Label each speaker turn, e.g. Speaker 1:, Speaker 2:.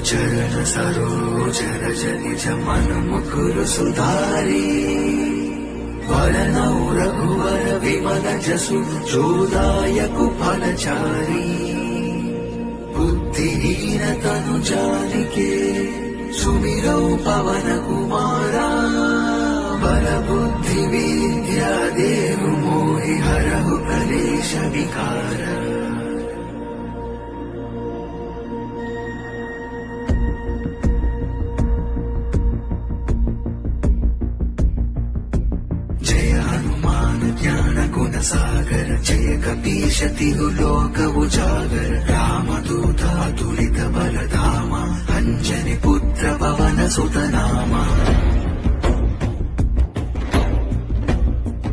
Speaker 1: చరణ సరోజ రజ నిజ మన ముకురు సుధారి వరనౌ రఘువర విమల జసు చోదాయకు ఫలచారి బుద్ధిహీన తను జానికే సుమిరౌ పవన కుమారా బల బుద్ధి విద్యా దేవు మోహి హరహు కలేశ వికార सागर जय कपीश तिहु लोक उजागर रामदूत अतुलित बलधामा अंजनी पुत्र पवन सुत नामा।